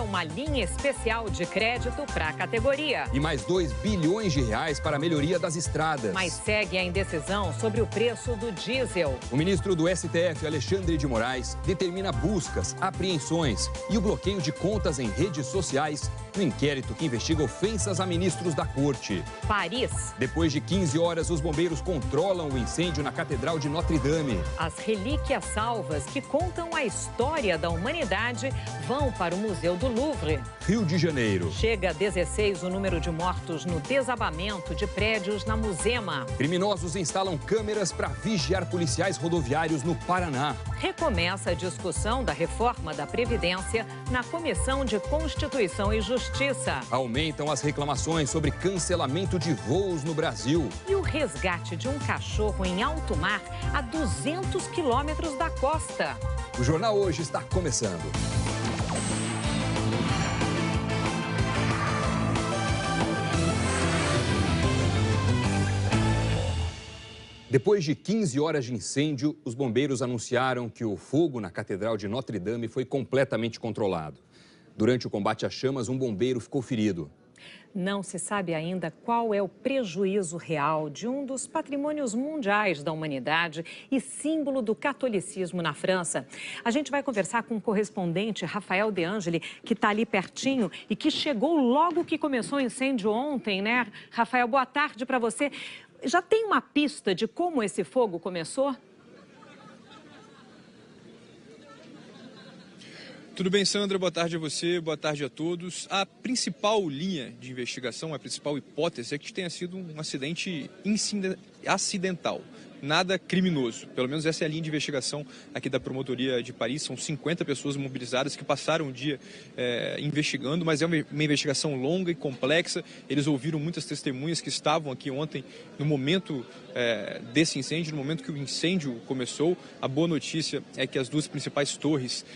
uma linha especial de crédito para a categoria. E mais 2 bilhões de reais para a melhoria das estradas. Mas segue a indecisão sobre o preço do diesel. O ministro do STF, Alexandre de Moraes, determina buscas, apreensões e o bloqueio de contas em redes sociais no inquérito que investiga ofensas a ministros da corte. Paris. Depois de 15 horas, os bombeiros controlam o incêndio na Catedral de Notre-Dame. As relíquias salvas que contam a história da humanidade vão para o Museu do Louvre. Rio de Janeiro. Chega a 16 o número de mortos no desabamento de prédios na Muzema. Criminosos instalam câmeras para vigiar policiais rodoviários no Paraná. Recomeça a discussão da reforma da Previdência na Comissão de Constituição e Justiça. Aumentam as reclamações sobre cancelamento de voos no Brasil. E o resgate de um cachorro em alto mar a 200 quilômetros da costa. O Jornal Hoje está começando. Depois de 15 horas de incêndio, os bombeiros anunciaram que o fogo na Catedral de Notre-Dame foi completamente controlado. Durante o combate às chamas, um bombeiro ficou ferido. Não se sabe ainda qual é o prejuízo real de um dos patrimônios mundiais da humanidade e símbolo do catolicismo na França. A gente vai conversar com o correspondente Rafael De Angeli, que está ali pertinho e que chegou logo que começou o incêndio ontem, né? Rafael, boa tarde para você. Já tem uma pista de como esse fogo começou? Tudo bem, Sandra? Boa tarde a você, boa tarde a todos. A principal linha de investigação, a principal hipótese é que tenha sido um acidente acidental. Nada criminoso. Pelo menos essa é a linha de investigação aqui da Promotoria de Paris. São 50 pessoas mobilizadas que passaram o dia investigando, mas é uma investigação longa e complexa. Eles ouviram muitas testemunhas que estavam aqui ontem no momento desse incêndio, no momento que o incêndio começou. A boa notícia é que as duas principais torres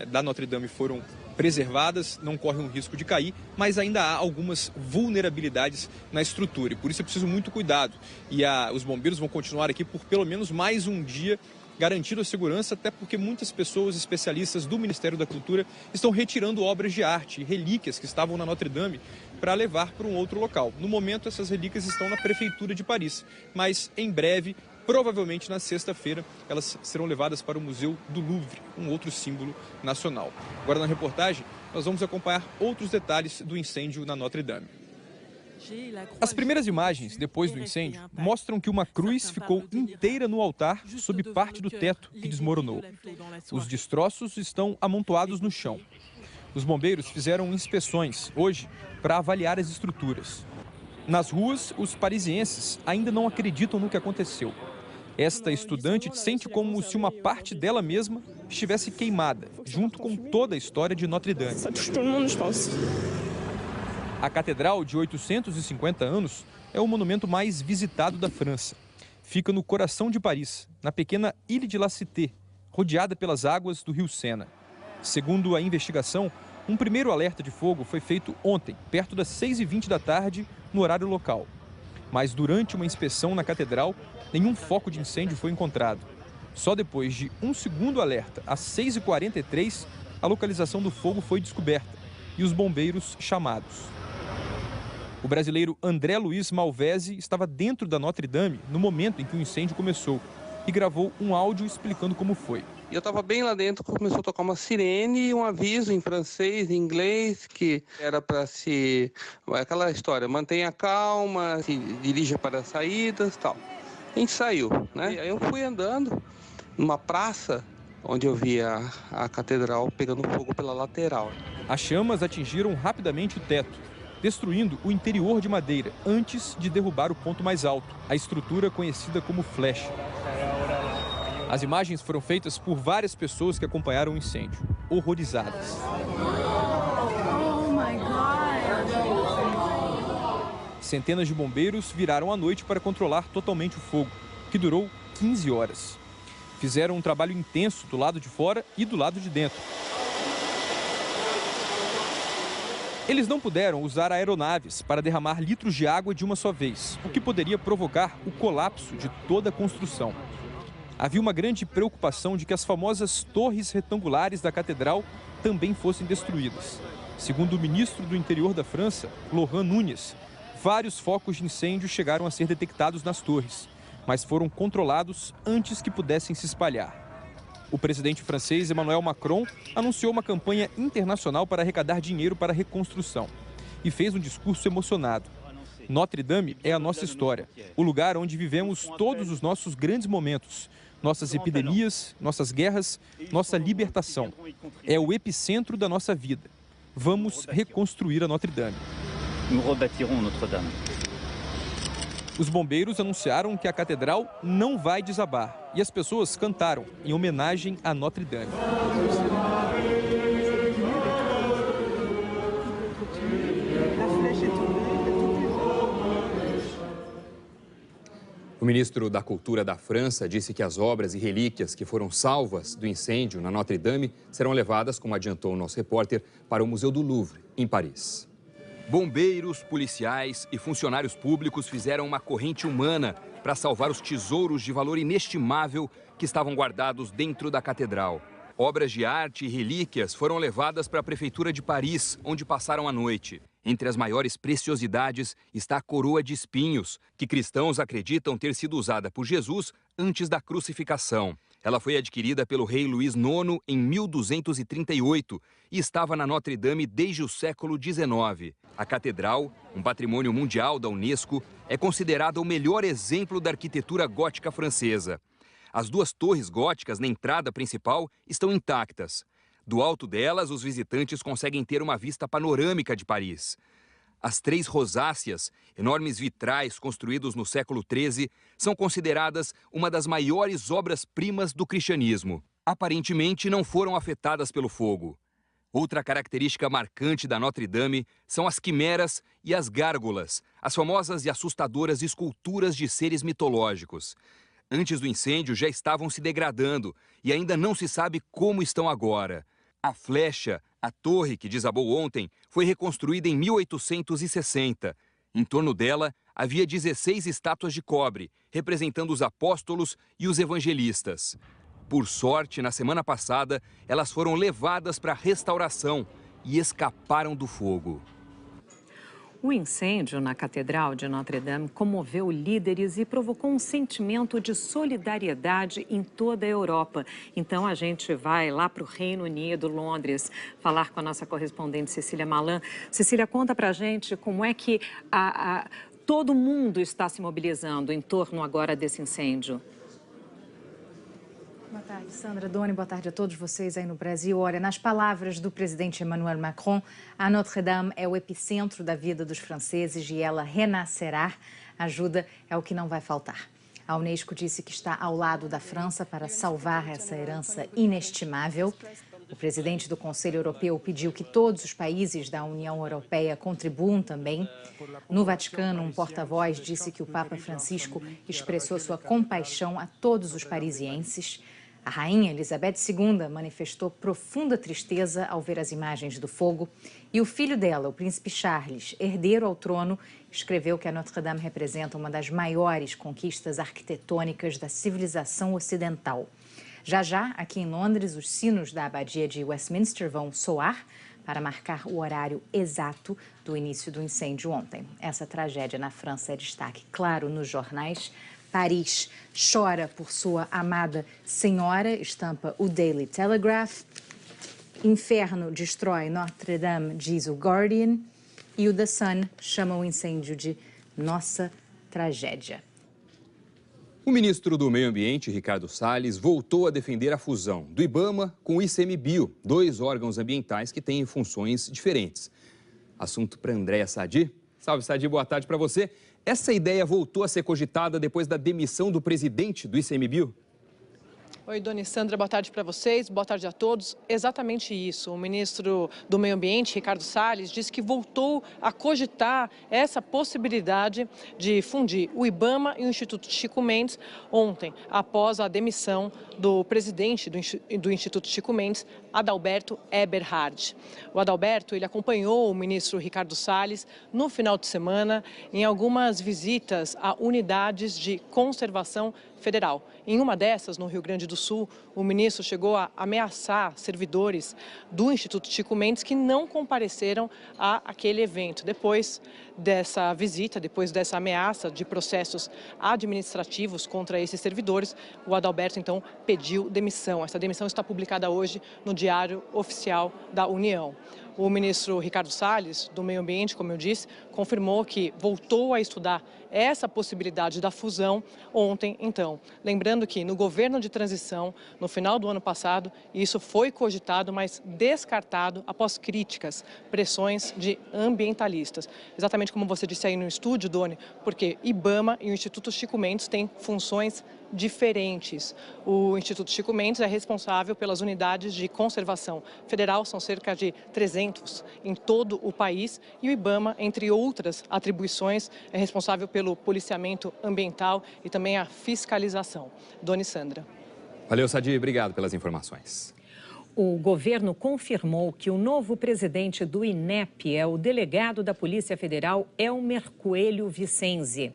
da Notre-Dame foram preservadas, não correm o risco de cair, mas ainda há algumas vulnerabilidades na estrutura e por isso é preciso muito cuidado. E os bombeiros vão continuar aqui por pelo menos mais um dia, garantindo a segurança, até porque muitas pessoas especialistas do Ministério da Cultura estão retirando obras de arte e relíquias que estavam na Notre-Dame para levar para um outro local. No momento, essas relíquias estão na Prefeitura de Paris, mas em breve, provavelmente na sexta-feira, elas serão levadas para o Museu do Louvre, um outro símbolo nacional. Agora, na reportagem, nós vamos acompanhar outros detalhes do incêndio na Notre-Dame. As primeiras imagens, depois do incêndio, mostram que uma cruz ficou inteira no altar sob parte do teto que desmoronou. Os destroços estão amontoados no chão. Os bombeiros fizeram inspeções hoje para avaliar as estruturas. Nas ruas, os parisienses ainda não acreditam no que aconteceu. Esta estudante sente como se uma parte dela mesma estivesse queimada, junto com toda a história de Notre-Dame. A Catedral, de 850 anos, é o monumento mais visitado da França. Fica no coração de Paris, na pequena Ilha de la Cité, rodeada pelas águas do rio Sena. Segundo a investigação, um primeiro alerta de fogo foi feito ontem, perto das 6h20 da tarde, no horário local. Mas durante uma inspeção na Catedral, nenhum foco de incêndio foi encontrado. Só depois de um segundo alerta, às 6h43, a localização do fogo foi descoberta e os bombeiros chamados. O brasileiro André Luiz Malvese estava dentro da Notre-Dame no momento em que o incêndio começou e gravou um áudio explicando como foi. Eu estava bem lá dentro, começou a tocar uma sirene e um aviso em francês, em inglês, que era para aquela história, mantenha calma, se dirija para as saídas e tal. A gente saiu, né? Aí eu fui andando numa praça onde eu via a catedral pegando fogo pela lateral. As chamas atingiram rapidamente o teto, destruindo o interior de madeira antes de derrubar o ponto mais alto, a estrutura conhecida como flecha. As imagens foram feitas por várias pessoas que acompanharam o incêndio, horrorizadas. Centenas de bombeiros viraram à noite para controlar totalmente o fogo, que durou 15 horas. Fizeram um trabalho intenso do lado de fora e do lado de dentro. Eles não puderam usar aeronaves para derramar litros de água de uma só vez, o que poderia provocar o colapso de toda a construção. Havia uma grande preocupação de que as famosas torres retangulares da catedral também fossem destruídas. Segundo o ministro do Interior da França, Laurent Nunez, vários focos de incêndio chegaram a ser detectados nas torres, mas foram controlados antes que pudessem se espalhar. O presidente francês Emmanuel Macron anunciou uma campanha internacional para arrecadar dinheiro para a reconstrução e fez um discurso emocionado. Notre-Dame é a nossa história, o lugar onde vivemos todos os nossos grandes momentos, nossas epidemias, nossas guerras, nossa libertação. É o epicentro da nossa vida. Vamos reconstruir a Notre-Dame. Nous rebâtirons Notre-Dame. Os bombeiros anunciaram que a catedral não vai desabar e as pessoas cantaram em homenagem a Notre-Dame. O ministro da Cultura da França disse que as obras e relíquias que foram salvas do incêndio na Notre-Dame serão levadas, como adiantou o nosso repórter, para o Museu do Louvre, em Paris. Bombeiros, policiais e funcionários públicos fizeram uma corrente humana para salvar os tesouros de valor inestimável que estavam guardados dentro da catedral. Obras de arte e relíquias foram levadas para a Prefeitura de Paris, onde passaram a noite. Entre as maiores preciosidades está a coroa de espinhos, que cristãos acreditam ter sido usada por Jesus antes da crucificação. Ela foi adquirida pelo rei Luís IX em 1238 e estava na Notre-Dame desde o século XIX. A catedral, um patrimônio mundial da Unesco, é considerada o melhor exemplo da arquitetura gótica francesa. As duas torres góticas na entrada principal estão intactas. Do alto delas, os visitantes conseguem ter uma vista panorâmica de Paris. As três rosáceas, enormes vitrais construídos no século XIII, são consideradas uma das maiores obras-primas do cristianismo. Aparentemente, não foram afetadas pelo fogo. Outra característica marcante da Notre-Dame são as quimeras e as gárgolas, as famosas e assustadoras esculturas de seres mitológicos. Antes do incêndio, já estavam se degradando e ainda não se sabe como estão agora. A Flecha, a torre que desabou ontem, foi reconstruída em 1860. Em torno dela, havia 16 estátuas de cobre, representando os apóstolos e os evangelistas. Por sorte, na semana passada, elas foram levadas para restauração e escaparam do fogo. O incêndio na Catedral de Notre-Dame comoveu líderes e provocou um sentimento de solidariedade em toda a Europa. Então, a gente vai lá para o Reino Unido, Londres, falar com a nossa correspondente Cecília Malan. Cecília, conta para a gente como é que todo mundo está se mobilizando em torno agora desse incêndio. Boa tarde, Sandra, Doni, boa tarde a todos vocês aí no Brasil. Olha, nas palavras do presidente Emmanuel Macron, a Notre-Dame é o epicentro da vida dos franceses e ela renascerá. Ajuda é o que não vai faltar. A Unesco disse que está ao lado da França para salvar essa herança inestimável. O presidente do Conselho Europeu pediu que todos os países da União Europeia contribuam também. No Vaticano, um porta-voz disse que o Papa Francisco expressou sua compaixão a todos os parisienses. A rainha Elizabeth II manifestou profunda tristeza ao ver as imagens do fogo e o filho dela, o príncipe Charles, herdeiro ao trono, escreveu que a Notre-Dame representa uma das maiores conquistas arquitetônicas da civilização ocidental. Já já, aqui em Londres, os sinos da abadia de Westminster vão soar para marcar o horário exato do início do incêndio ontem. Essa tragédia na França é destaque, claro, nos jornais. Paris chora por sua amada senhora, estampa o Daily Telegraph. Inferno destrói Notre-Dame, diz o Guardian. E o The Sun chama o incêndio de nossa tragédia. O ministro do Meio Ambiente, Ricardo Salles, voltou a defender a fusão do IBAMA com o ICMBio, dois órgãos ambientais que têm funções diferentes. Assunto para Andréa Sadi. Salve, Sadi, boa tarde para você. Essa ideia voltou a ser cogitada depois da demissão do presidente do ICMBio? Oi, Dona Sandra, boa tarde para vocês, boa tarde a todos. Exatamente isso. O ministro do Meio Ambiente, Ricardo Salles, disse que voltou a cogitar essa possibilidade de fundir o IBAMA e o Instituto Chico Mendes ontem, após a demissão do presidente do Instituto Chico Mendes, Adalberto Eberhard. O Adalberto, ele acompanhou o ministro Ricardo Salles no final de semana em algumas visitas a unidades de conservação federal. Em uma dessas, no Rio Grande do Sul, o ministro chegou a ameaçar servidores do Instituto Chico Mendes que não compareceram àquele evento. Depois dessa visita, depois dessa ameaça de processos administrativos contra esses servidores, o Adalberto, então, pediu demissão. Essa demissão está publicada hoje no Diário Oficial da União. O ministro Ricardo Salles, do Meio Ambiente, como eu disse, confirmou que voltou a estudar essa possibilidade da fusão ontem, então. Lembrando que no governo de transição, no final do ano passado, isso foi cogitado, mas descartado após críticas, pressões de ambientalistas. Exatamente como você disse aí no estúdio, Doni, porque IBAMA e o Instituto Chico Mendes têm funções diferentes. O Instituto Chico Mendes é responsável pelas unidades de conservação federal, são cerca de 300 em todo o país, e o IBAMA, entre outras atribuições, é responsável pelo policiamento ambiental e também a fiscalização. Dona Sandra. Valeu, Sadi. Obrigado pelas informações. O governo confirmou que o novo presidente do INEP é o delegado da Polícia Federal, Elmer Coelho Vicenzi.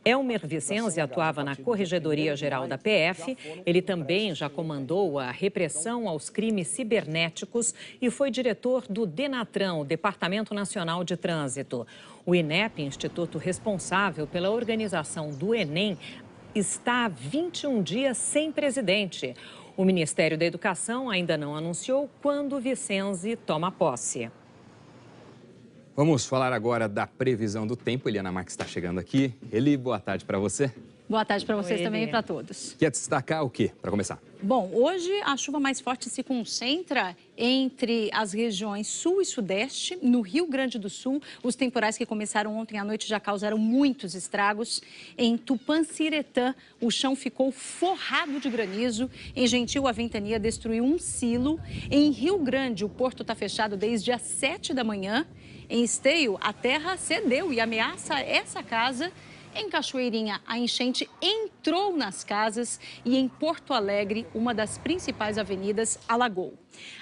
Elmer Vicenzi atuava na Corregedoria Geral da PF. Ele também já comandou a repressão aos crimes cibernéticos e foi diretor do DENATRAN, o Departamento Nacional de Trânsito. O INEP, instituto responsável pela organização do Enem, está há 21 dias sem presidente. O Ministério da Educação ainda não anunciou quando Vicenzi toma posse. Vamos falar agora da previsão do tempo. Eliana Marques está chegando aqui. Eli, boa tarde para você. Boa tarde para vocês também e para todos. Quer destacar o quê, para começar? Bom, hoje a chuva mais forte se concentra entre as regiões sul e sudeste. No Rio Grande do Sul, os temporais que começaram ontem à noite já causaram muitos estragos. Em Tupanciretã, o chão ficou forrado de granizo. Em Gentil, a ventania destruiu um silo. Em Rio Grande, o porto está fechado desde as 7 da manhã. Em Esteio, a terra cedeu e ameaça essa casa. Em Cachoeirinha, a enchente entrou nas casas e em Porto Alegre, uma das principais avenidas alagou.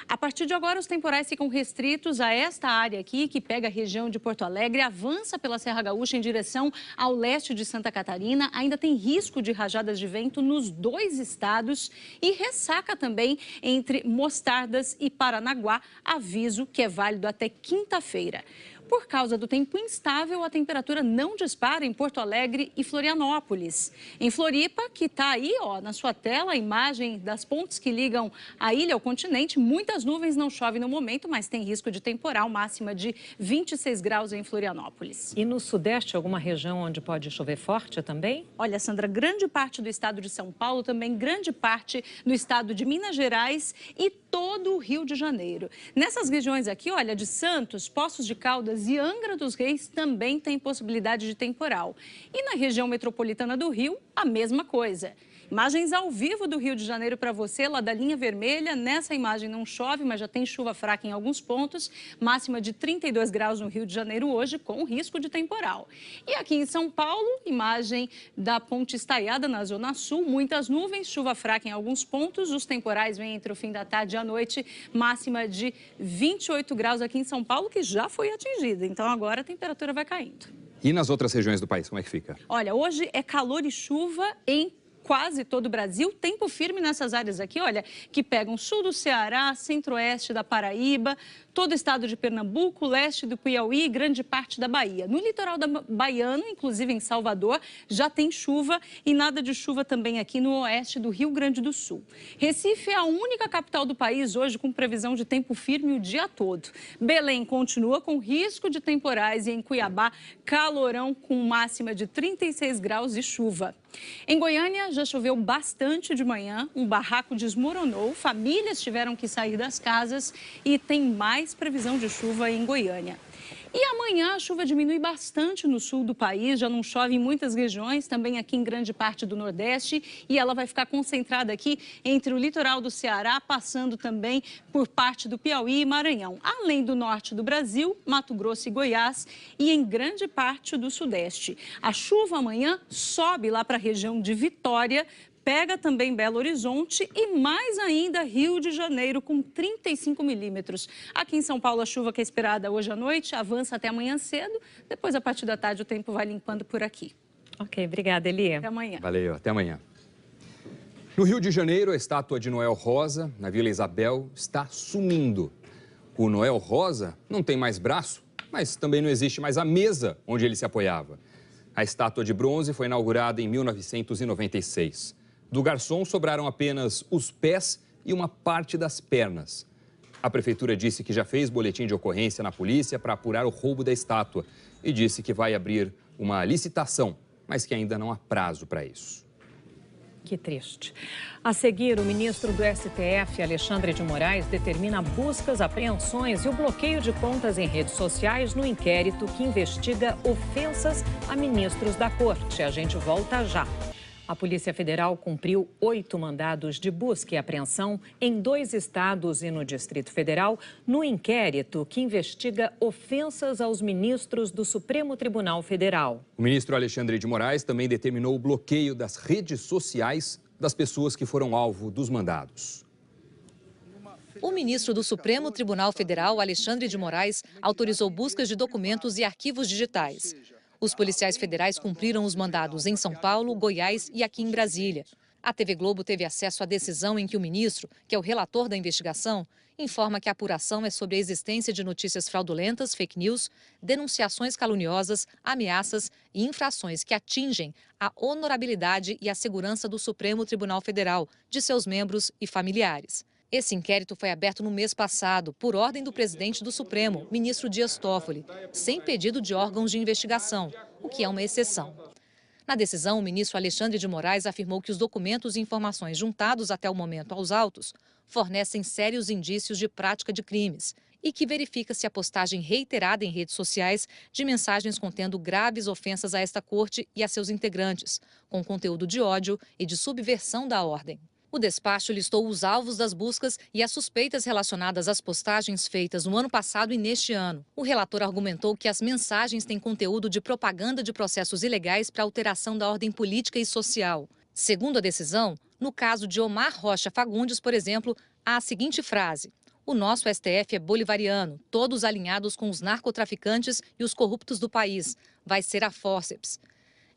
A partir de agora, os temporais ficam restritos a esta área aqui, que pega a região de Porto Alegre, avança pela Serra Gaúcha em direção ao leste de Santa Catarina. Ainda tem risco de rajadas de vento nos dois estados e ressaca também entre Mostardas e Paranaguá, aviso que é válido até quinta-feira. Por causa do tempo instável, a temperatura não dispara em Porto Alegre e Florianópolis. Em Floripa, que está aí, ó, na sua tela, a imagem das pontes que ligam a ilha ao continente, muitas nuvens, não chove no momento, mas tem risco de temporal, máxima de 26 graus em Florianópolis. E no sudeste, alguma região onde pode chover forte também? Olha, Sandra, grande parte do estado de São Paulo, também grande parte do estado de Minas Gerais e todo o Rio de Janeiro. Nessas regiões aqui, olha, de Santos, Poços de Caldas e Angra dos Reis também tem possibilidade de temporal. E na região metropolitana do Rio, a mesma coisa. Imagens ao vivo do Rio de Janeiro para você, lá da linha vermelha. Nessa imagem não chove, mas já tem chuva fraca em alguns pontos. Máxima de 32 graus no Rio de Janeiro hoje, com risco de temporal. E aqui em São Paulo, imagem da Ponte Estaiada na Zona Sul. Muitas nuvens, chuva fraca em alguns pontos. Os temporais vêm entre o fim da tarde e a noite. Máxima de 28 graus aqui em São Paulo, que já foi atingida. Então agora a temperatura vai caindo. E nas outras regiões do país, como é que fica? Olha, hoje é calor e chuva em quase todo o Brasil, tempo firme nessas áreas aqui, olha, que pegam sul do Ceará, centro-oeste da Paraíba, todo o estado de Pernambuco, leste do Piauí e grande parte da Bahia. No litoral baiano, inclusive em Salvador, já tem chuva e nada de chuva também aqui no oeste do Rio Grande do Sul. Recife é a única capital do país hoje com previsão de tempo firme o dia todo. Belém continua com risco de temporais e em Cuiabá, calorão com máxima de 36 graus e chuva. Em Goiânia, já choveu bastante de manhã, um barraco desmoronou, famílias tiveram que sair das casas e tem mais previsão de chuva em Goiânia. E amanhã a chuva diminui bastante no sul do país, já não chove em muitas regiões, também aqui em grande parte do Nordeste, e ela vai ficar concentrada aqui entre o litoral do Ceará, passando também por parte do Piauí e Maranhão, além do norte do Brasil, Mato Grosso e Goiás e em grande parte do Sudeste. A chuva amanhã sobe lá para a região de Vitória, pega também Belo Horizonte e mais ainda Rio de Janeiro com 35 milímetros. Aqui em São Paulo, a chuva que é esperada hoje à noite avança até amanhã cedo. Depois, a partir da tarde, o tempo vai limpando por aqui. Ok, obrigada, Eli. Até amanhã. Valeu, até amanhã. No Rio de Janeiro, a estátua de Noel Rosa, na Vila Isabel, está sumindo. O Noel Rosa não tem mais braço, mas também não existe mais a mesa onde ele se apoiava. A estátua de bronze foi inaugurada em 1996. Do garçom sobraram apenas os pés e uma parte das pernas. A prefeitura disse que já fez boletim de ocorrência na polícia para apurar o roubo da estátua e disse que vai abrir uma licitação, mas que ainda não há prazo para isso. Que triste. A seguir, o ministro do STF, Alexandre de Moraes, determina buscas, apreensões e o bloqueio de contas em redes sociais no inquérito que investiga ofensas a ministros da Corte. A gente volta já. A Polícia Federal cumpriu 8 mandados de busca e apreensão em 2 estados e no Distrito Federal no inquérito que investiga ofensas aos ministros do Supremo Tribunal Federal. O ministro Alexandre de Moraes também determinou o bloqueio das redes sociais das pessoas que foram alvo dos mandados. O ministro do Supremo Tribunal Federal, Alexandre de Moraes, autorizou buscas de documentos e arquivos digitais. Os policiais federais cumpriram os mandados em São Paulo, Goiás e aqui em Brasília. A TV Globo teve acesso à decisão em que o ministro, que é o relator da investigação, informa que a apuração é sobre a existência de notícias fraudulentas, fake news, denunciações caluniosas, ameaças e infrações que atingem a honorabilidade e a segurança do Supremo Tribunal Federal, de seus membros e familiares. Esse inquérito foi aberto no mês passado, por ordem do presidente do Supremo, ministro Dias Toffoli, sem pedido de órgãos de investigação, o que é uma exceção. Na decisão, o ministro Alexandre de Moraes afirmou que os documentos e informações juntados até o momento aos autos fornecem sérios indícios de prática de crimes e que verifica-se a postagem reiterada em redes sociais de mensagens contendo graves ofensas a esta corte e a seus integrantes, com conteúdo de ódio e de subversão da ordem. O despacho listou os alvos das buscas e as suspeitas relacionadas às postagens feitas no ano passado e neste ano. O relator argumentou que as mensagens têm conteúdo de propaganda de processos ilegais para alteração da ordem política e social. Segundo a decisão, no caso de Omar Rocha Fagundes, por exemplo, há a seguinte frase: "O nosso STF é bolivariano, todos alinhados com os narcotraficantes e os corruptos do país. Vai ser a fórceps."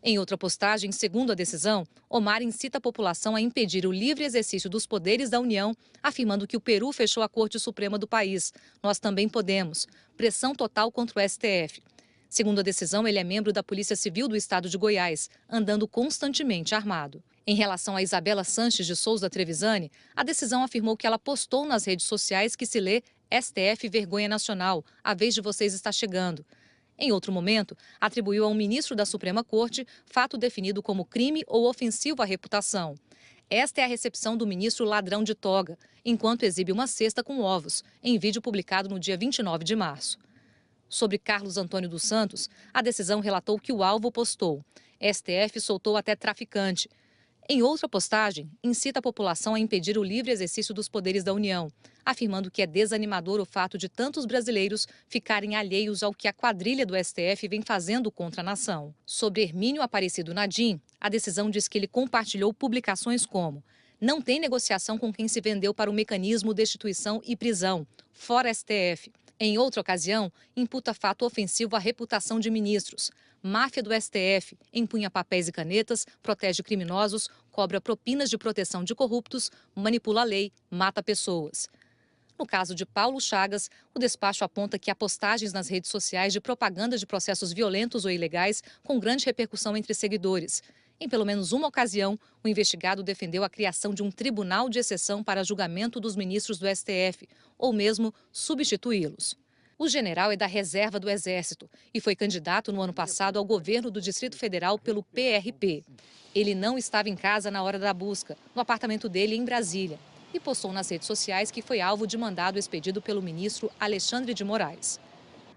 Em outra postagem, segundo a decisão, Omar incita a população a impedir o livre exercício dos poderes da União, afirmando que o Peru fechou a Corte Suprema do país. Nós também podemos. Pressão total contra o STF. Segundo a decisão, ele é membro da Polícia Civil do Estado de Goiás, andando constantemente armado. Em relação a Isabela Sanches de Souza Trevisani, a decisão afirmou que ela postou nas redes sociais que se lê "STF Vergonha Nacional, a vez de vocês está chegando." Em outro momento, atribuiu a um ministro da Suprema Corte fato definido como crime ou ofensivo à reputação. Esta é a recepção do ministro ladrão de toga, enquanto exibe uma cesta com ovos, em vídeo publicado no dia 29 de março. Sobre Carlos Antônio dos Santos, a decisão relatou que o alvo postou: "STF soltou até traficante." Em outra postagem, incita a população a impedir o livre exercício dos poderes da União, afirmando que é desanimador o fato de tantos brasileiros ficarem alheios ao que a quadrilha do STF vem fazendo contra a nação. Sobre Hermínio Aparecido Nadim, a decisão diz que ele compartilhou publicações como: "Não tem negociação com quem se vendeu para o mecanismo destituição e prisão, fora STF." Em outra ocasião, imputa fato ofensivo à reputação de ministros. "Máfia do STF, empunha papéis e canetas, protege criminosos, cobra propinas de proteção de corruptos, manipula a lei, mata pessoas." No caso de Paulo Chagas, o despacho aponta que há postagens nas redes sociais de propaganda de processos violentos ou ilegais com grande repercussão entre seguidores. Em pelo menos uma ocasião, o investigado defendeu a criação de um tribunal de exceção para julgamento dos ministros do STF, ou mesmo substituí-los. O general é da reserva do Exército e foi candidato no ano passado ao governo do Distrito Federal pelo PRP. Ele não estava em casa na hora da busca, no apartamento dele em Brasília, e postou nas redes sociais que foi alvo de mandado expedido pelo ministro Alexandre de Moraes.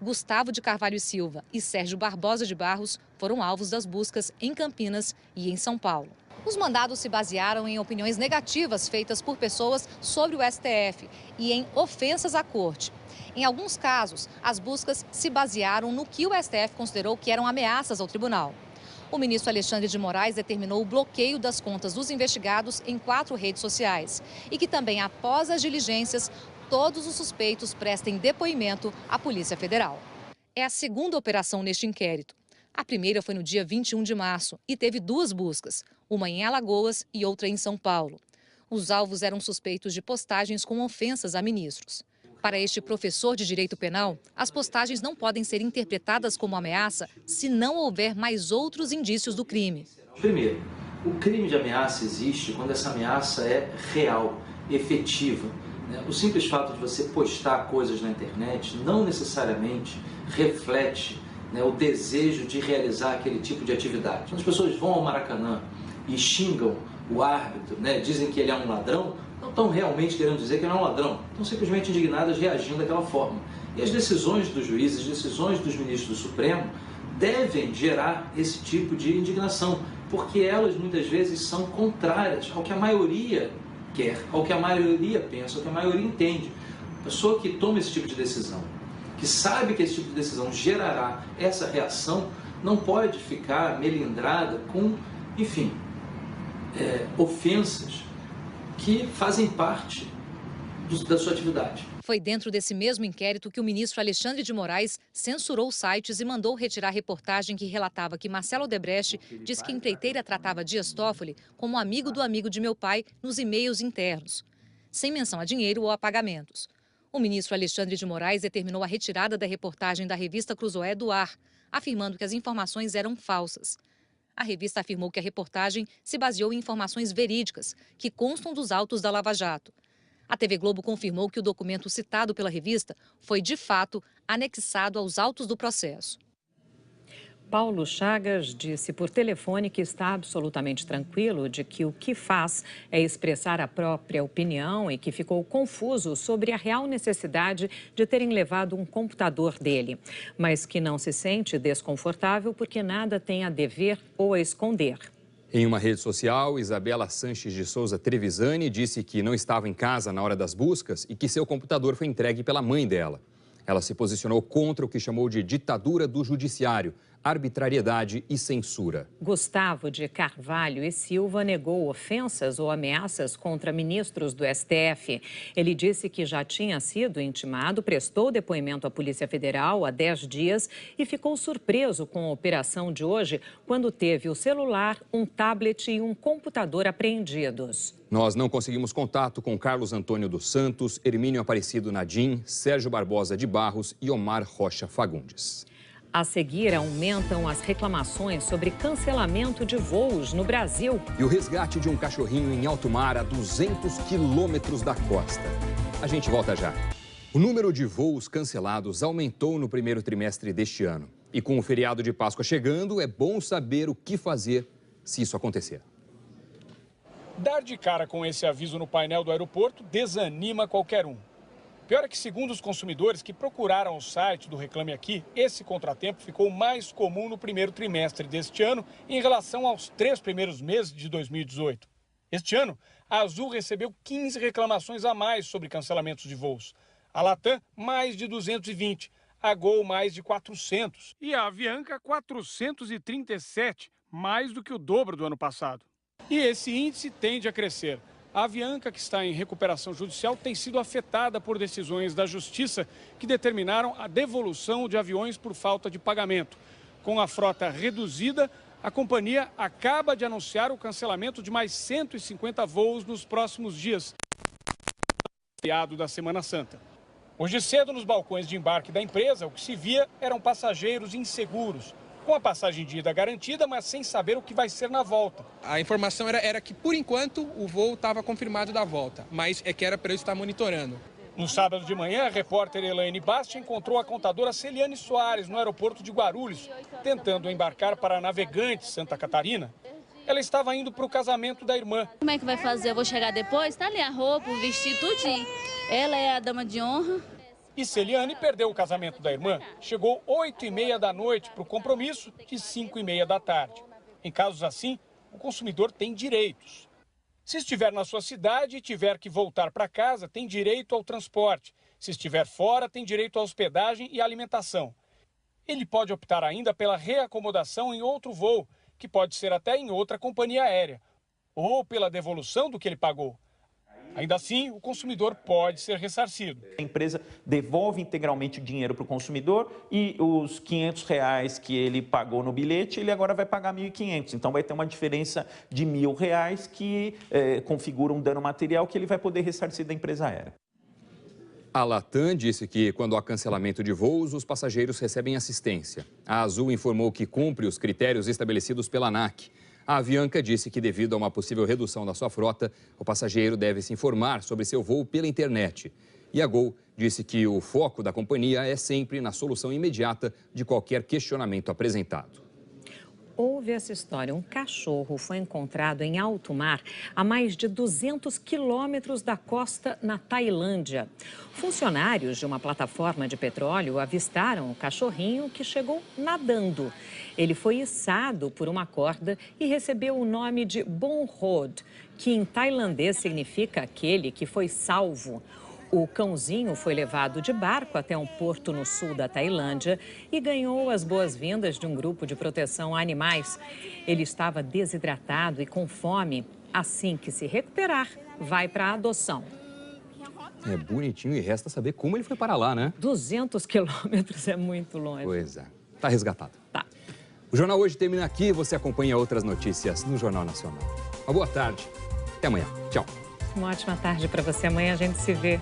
Gustavo de Carvalho e Silva e Sérgio Barbosa de Barros foram alvos das buscas em Campinas e em São Paulo. Os mandados se basearam em opiniões negativas feitas por pessoas sobre o STF e em ofensas à corte. Em alguns casos, as buscas se basearam no que o STF considerou que eram ameaças ao tribunal. O ministro Alexandre de Moraes determinou o bloqueio das contas dos investigados em 4 redes sociais e que também, após as diligências, todos os suspeitos prestem depoimento à Polícia Federal. É a segunda operação neste inquérito. A primeira foi no dia 21 de março e teve 2 buscas, uma em Alagoas e outra em São Paulo. Os alvos eram suspeitos de postagens com ofensas a ministros. Para este professor de direito penal, as postagens não podem ser interpretadas como ameaça se não houver mais outros indícios do crime. Primeiro, o crime de ameaça existe quando essa ameaça é real, efetiva. O simples fato de você postar coisas na internet não necessariamente reflete o desejo de realizar aquele tipo de atividade. Quando as pessoas vão ao Maracanã e xingam o árbitro, dizem que ele é um ladrão, não estão realmente querendo dizer que ele não é um ladrão. Estão simplesmente indignadas reagindo daquela forma. E as decisões dos juízes, as decisões dos ministros do Supremo devem gerar esse tipo de indignação, porque elas muitas vezes são contrárias ao que a maioria quer, ao que a maioria pensa, ao que a maioria entende. A pessoa que toma esse tipo de decisão, que sabe que esse tipo de decisão gerará essa reação, não pode ficar melindrada com, enfim, ofensas que fazem parte da sua atividade. Foi dentro desse mesmo inquérito que o ministro Alexandre de Moraes censurou sites e mandou retirar a reportagem que relatava que Marcelo Odebrecht disse que a empreiteira tratava Dias Toffoli como amigo do amigo de meu pai nos e-mails internos, sem menção a dinheiro ou a pagamentos. O ministro Alexandre de Moraes determinou a retirada da reportagem da revista Cruzoé do ar, afirmando que as informações eram falsas. A revista afirmou que a reportagem se baseou em informações verídicas, que constam dos autos da Lava Jato. A TV Globo confirmou que o documento citado pela revista foi, de fato, anexado aos autos do processo. Paulo Chagas disse por telefone que está absolutamente tranquilo de que o que faz é expressar a própria opinião e que ficou confuso sobre a real necessidade de terem levado um computador dele, mas que não se sente desconfortável porque nada tem a dever ou a esconder. Em uma rede social, Isabela Sanches de Souza Trevisani disse que não estava em casa na hora das buscas e que seu computador foi entregue pela mãe dela. Ela se posicionou contra o que chamou de ditadura do judiciário, arbitrariedade e censura. Gustavo de Carvalho e Silva negou ofensas ou ameaças contra ministros do STF. Ele disse que já tinha sido intimado, prestou depoimento à Polícia Federal há 10 dias e ficou surpreso com a operação de hoje, quando teve o celular, um tablet e um computador apreendidos. Nós não conseguimos contato com Carlos Antônio dos Santos, Hermínio Aparecido Nadim, Sérgio Barbosa de Barros e Omar Rocha Fagundes. A seguir, aumentam as reclamações sobre cancelamento de voos no Brasil. E o resgate de um cachorrinho em alto mar a 200 quilômetros da costa. A gente volta já. O número de voos cancelados aumentou no primeiro trimestre deste ano. E com o feriado de Páscoa chegando, é bom saber o que fazer se isso acontecer. Dar de cara com esse aviso no painel do aeroporto desanima qualquer um. Pior é que, segundo os consumidores que procuraram o site do Reclame Aqui, esse contratempo ficou mais comum no primeiro trimestre deste ano em relação aos 3 primeiros meses de 2018. Este ano, a Azul recebeu 15 reclamações a mais sobre cancelamentos de voos. A Latam, mais de 220. A Gol, mais de 400. E a Avianca, 437, mais do que o dobro do ano passado. E esse índice tende a crescer. A Avianca, que está em recuperação judicial, tem sido afetada por decisões da Justiça que determinaram a devolução de aviões por falta de pagamento. Com a frota reduzida, a companhia acaba de anunciar o cancelamento de mais 150 voos nos próximos dias, feriado da Semana Santa. Hoje cedo, nos balcões de embarque da empresa, o que se via eram passageiros inseguros, com a passagem de ida garantida, mas sem saber o que vai ser na volta. A informação era que, por enquanto, o voo estava confirmado da volta, mas é que era para eu estar monitorando. No sábado de manhã, a repórter Elaine Basti encontrou a contadora Celiane Soares no aeroporto de Guarulhos, tentando embarcar para Navegantes, Santa Catarina. Ela estava indo para o casamento da irmã. Como é que vai fazer? Eu vou chegar depois? Está ali a roupa, o vestido, tudinho. Ela é a dama de honra. E Celiane perdeu o casamento da irmã. Chegou 8h30 da noite para o compromisso de 5h30 da tarde. Em casos assim, o consumidor tem direitos. Se estiver na sua cidade e tiver que voltar para casa, tem direito ao transporte. Se estiver fora, tem direito à hospedagem e alimentação. Ele pode optar ainda pela reacomodação em outro voo, que pode ser até em outra companhia aérea, ou pela devolução do que ele pagou. Ainda assim, o consumidor pode ser ressarcido. A empresa devolve integralmente o dinheiro para o consumidor e os R$500 que ele pagou no bilhete, ele agora vai pagar R$1.500. Então vai ter uma diferença de R$1.000 que configura um dano material que ele vai poder ressarcir da empresa aérea. A Latam disse que, quando há cancelamento de voos, os passageiros recebem assistência. A Azul informou que cumpre os critérios estabelecidos pela ANAC. A Avianca disse que, devido a uma possível redução da sua frota, o passageiro deve se informar sobre seu voo pela internet. E a Gol disse que o foco da companhia é sempre na solução imediata de qualquer questionamento apresentado. Houve essa história. Um cachorro foi encontrado em alto mar a mais de 200 quilômetros da costa na Tailândia. Funcionários de uma plataforma de petróleo avistaram o cachorrinho que chegou nadando. Ele foi içado por uma corda e recebeu o nome de Bonrod, que em tailandês significa aquele que foi salvo. O cãozinho foi levado de barco até um porto no sul da Tailândia e ganhou as boas-vindas de um grupo de proteção a animais. Ele estava desidratado e com fome. Assim que se recuperar, vai para a adoção. É bonitinho e resta saber como ele foi para lá, né? 200 quilômetros é muito longe. Pois é. Tá resgatado. Tá. O Jornal Hoje termina aqui. Você acompanha outras notícias no Jornal Nacional. Uma boa tarde. Até amanhã. Tchau. Uma ótima tarde para você. Amanhã a gente se vê.